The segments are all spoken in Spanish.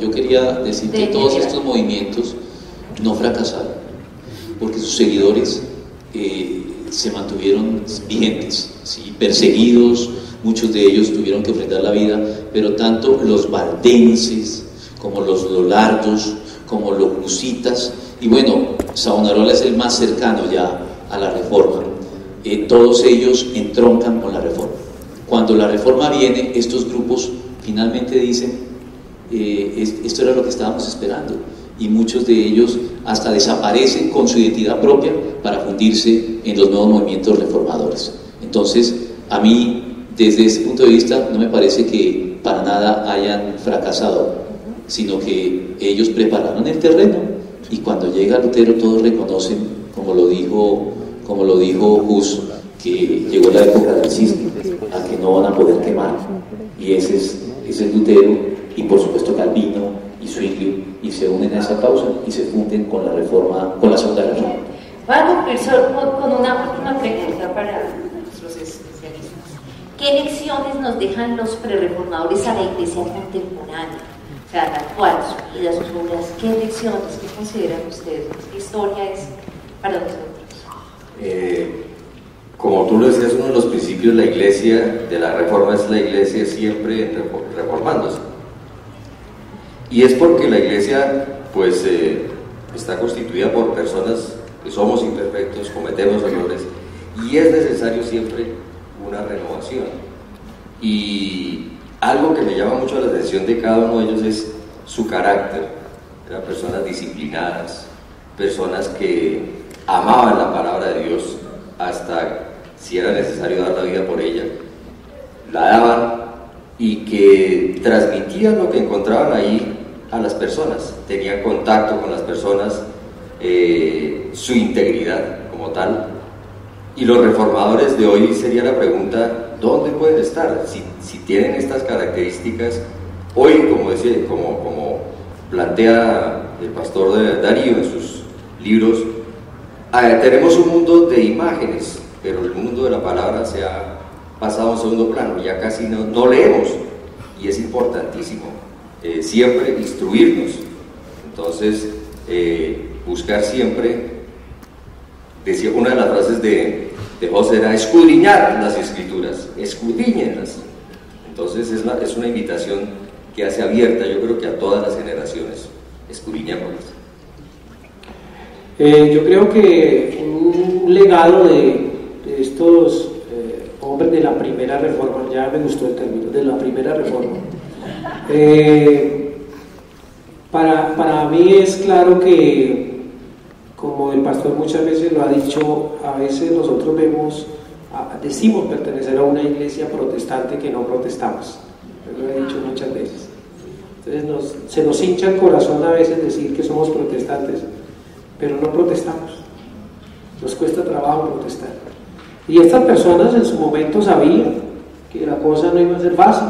yo quería decir que todos estos movimientos no fracasaron, porque sus seguidores se mantuvieron vigentes, ¿sí? Perseguidos, muchos de ellos tuvieron que ofrendar la vida, pero tanto los valdenses, como los lolardos, como los lusitas, y bueno, Savonarola es el más cercano ya a la reforma, todos ellos entroncan con la reforma. Cuando la reforma viene, estos grupos finalmente dicen, esto era lo que estábamos esperando, y muchos de ellos hasta desaparecen con su identidad propia para fundirse en los nuevos movimientos reformadores. Entonces, a mí, desde ese punto de vista, no me parece que para nada hayan fracasado, sino que ellos prepararon el terreno, y cuando llega Lutero todos reconocen, como lo dijo Hus, que llegó la época del cisne, a que no van a poder quemar, y ese es Lutero, y por supuesto Calvino y Zwingli, y se unen a esa causa y se funden con la reforma, con la segunda reforma. Voy a concluir solo con una última pregunta para nuestros especialistas. ¿Qué lecciones nos dejan los prereformadores a la iglesia contemporánea? O sea, la actual, su vida, sus obras. ¿Qué lecciones, qué consideran ustedes? ¿Qué historia es para nosotros? Como tú lo decías, uno de los principios de la iglesia, de la reforma, es la iglesia siempre reformándose. Y es porque la iglesia, pues, está constituida por personas que somos imperfectos, cometemos errores, y es necesario siempre una renovación. Y algo que me llama mucho la atención de cada uno de ellos es su carácter. Eran personas disciplinadas, personas que amaban la palabra de Dios, hasta si era necesario dar la vida por ella, la daban, y que transmitían lo que encontraban ahí a las personas, tenían contacto con las personas, su integridad como tal. Y los reformadores de hoy, sería la pregunta, ¿dónde pueden estar? Si tienen estas características, hoy, como plantea el pastor Darío en sus libros, tenemos un mundo de imágenes, pero el mundo de la palabra se ha pasado a un segundo plano, ya casi no leemos, y es importantísimo siempre instruirnos. Entonces, buscar siempre, decía una de las frases de José, era escudriñar las escrituras, escudriñenlas. Entonces es una invitación que hace abierta, yo creo que a todas las generaciones, escudriñémoslas. Yo creo que un legado de estos hombres de la primera reforma, ya me gustó el término, de la primera reforma, para mí es claro que, como el pastor muchas veces lo ha dicho, a veces nosotros decimos pertenecer a una iglesia protestante que no protestamos. Yo lo he dicho muchas veces. Entonces se nos hincha el corazón a veces decir que somos protestantes, pero no protestamos. Nos cuesta trabajo protestar. Y estas personas en su momento sabían que la cosa no iba a ser fácil,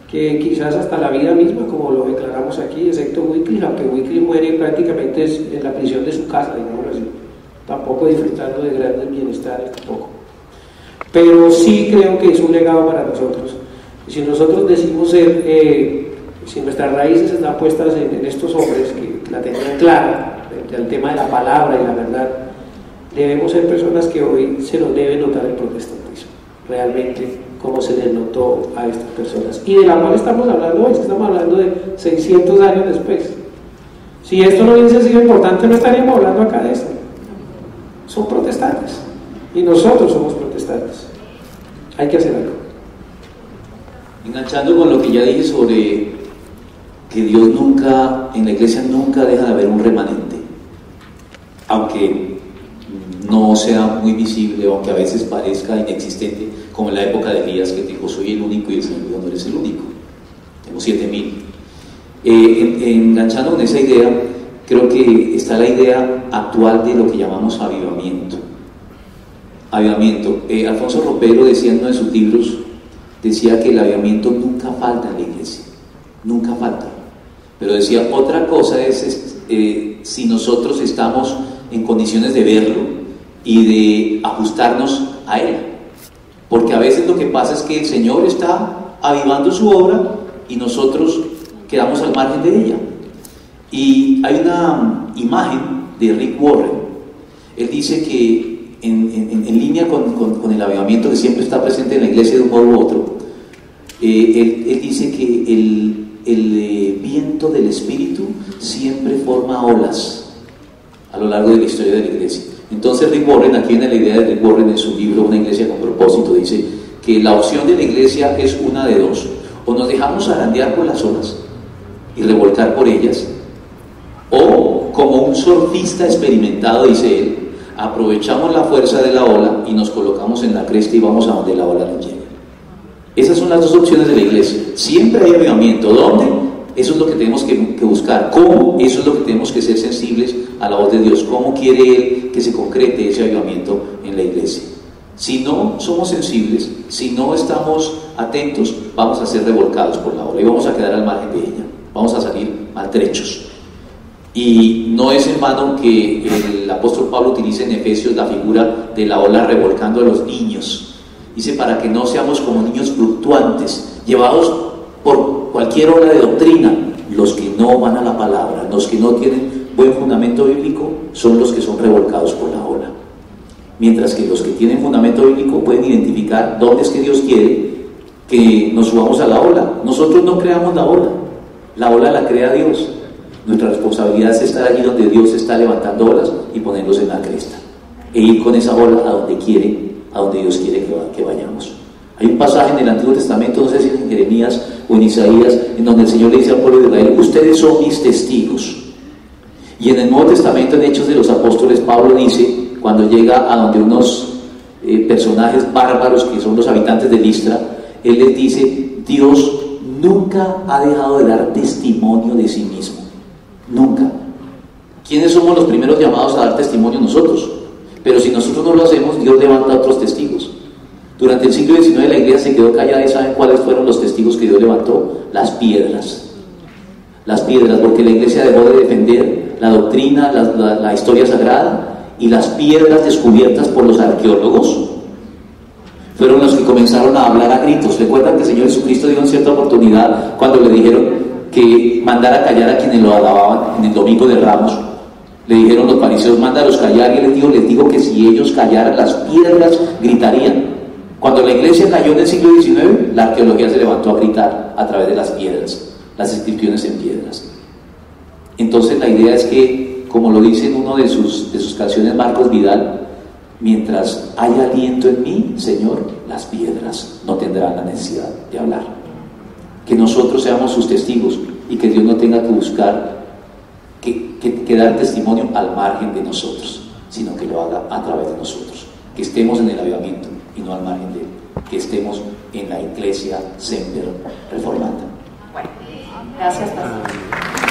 que quizás hasta la vida misma, como lo declaramos aquí, excepto Wycliffe, aunque Wycliffe muere prácticamente en la prisión de su casa, digámoslo así, tampoco disfrutando de grandes bienestares tampoco. Pero sí creo que es un legado para nosotros. Y si nosotros decimos ser, si nuestras raíces están puestas en estos hombres que la tenían clara frente al tema de la palabra y la verdad, debemos ser personas que hoy se nos debe notar el protestantismo, realmente como se les notó a estas personas, y de la cual estamos hablando hoy. Estamos hablando de 600 años después. Si esto no hubiese sido importante, no estaríamos hablando acá de esto. Son protestantes, y nosotros somos protestantes. Hay que hacer algo. Enganchando con lo que ya dije sobre que Dios nunca, en la iglesia nunca deja de haber un remanente, aunque no sea muy visible, aunque a veces parezca inexistente, como en la época de Elías, que dijo: soy el único, y el Señor dijo: no eres el único, tengo 7,000. Enganchando con esa idea, creo que está la idea actual de lo que llamamos avivamiento. Alfonso Ropero decía en uno de sus libros, decía que el avivamiento nunca falta en la iglesia, nunca falta, pero decía, otra cosa es si nosotros estamos en condiciones de verlo y de ajustarnos a él, porque a veces lo que pasa es que el Señor está avivando su obra y nosotros quedamos al margen de ella. Y hay una imagen de Rick Warren. Él dice que en línea con el avivamiento que siempre está presente en la iglesia de un modo u otro, él dice que el viento del Espíritu siempre forma olas a lo largo de la historia de la iglesia. Entonces Rick Warren, aquí viene la idea de Rick Warren en su libro Una iglesia con propósito, dice que la opción de la iglesia es una de dos: o nos dejamos zarandear por las olas y revolcar por ellas, o como un surfista experimentado, dice él, aprovechamos la fuerza de la ola y nos colocamos en la cresta y vamos a donde la ola nos lleve. Esas son las dos opciones de la iglesia. Siempre hay avivamiento. ¿Dónde? Eso es lo que tenemos que buscar. ¿Cómo? Eso es lo que tenemos que ser sensibles a la voz de Dios. ¿Cómo quiere Él que se concrete ese avivamiento en la iglesia? Si no somos sensibles, si no estamos atentos, vamos a ser revolcados por la ola y vamos a quedar al margen de ella. Vamos a salir maltrechos. Y no es en vano que el apóstol Pablo utiliza en Efesios la figura de la ola revolcando a los niños. Dice, para que no seamos como niños fluctuantes, llevados por cualquier ola de doctrina. Los que no van a la palabra, los que no tienen buen fundamento bíblico, son los que son revolcados por la ola. Mientras que los que tienen fundamento bíblico pueden identificar dónde es que Dios quiere que nos subamos a la ola. Nosotros no creamos la ola la crea Dios. Nuestra responsabilidad es estar allí donde Dios está levantando olas y ponerlos en la cresta e ir con esa ola a donde Dios quiere que vayamos. Hay un pasaje en el Antiguo Testamento, no sé si es en Jeremías o en Isaías, en donde el Señor le dice al pueblo de Israel: ustedes son mis testigos. Y en el Nuevo Testamento, en Hechos de los Apóstoles, Pablo dice, cuando llega a donde unos personajes bárbaros que son los habitantes de Listra, él les dice: Dios nunca ha dejado de dar testimonio de sí mismo. Nunca. ¿Quiénes somos los primeros llamados a dar testimonio? Nosotros. Pero si nosotros no lo hacemos, Dios levanta a otros testigos. Durante el siglo XIX la iglesia se quedó callada, y ¿saben cuáles fueron los testigos que Dios levantó? Las piedras. Las piedras, porque la iglesia dejó de defender la doctrina, la historia sagrada, y las piedras descubiertas por los arqueólogos fueron los que comenzaron a hablar a gritos. ¿Recuerdan que el Señor Jesucristo dio en cierta oportunidad cuando le dijeron que mandara callar a quienes lo alababan en el domingo de Ramos? Le dijeron los fariseos: mándalos callar, y él les dijo que si ellos callaran, las piedras gritarían. Cuando la iglesia cayó en el siglo XIX, la arqueología se levantó a gritar a través de las piedras, las inscripciones en piedras. Entonces la idea es que, como lo dice en una de sus canciones Marcos Vidal, mientras haya aliento en mí, Señor, las piedras no tendrán la necesidad de hablar. Que nosotros seamos sus testigos y que Dios no tenga que buscar que dar testimonio al margen de nosotros, sino que lo haga a través de nosotros. Que estemos en el avivamiento y no al margen de él. Que estemos en la iglesia Semper Reformanda. Bueno, gracias, pastor.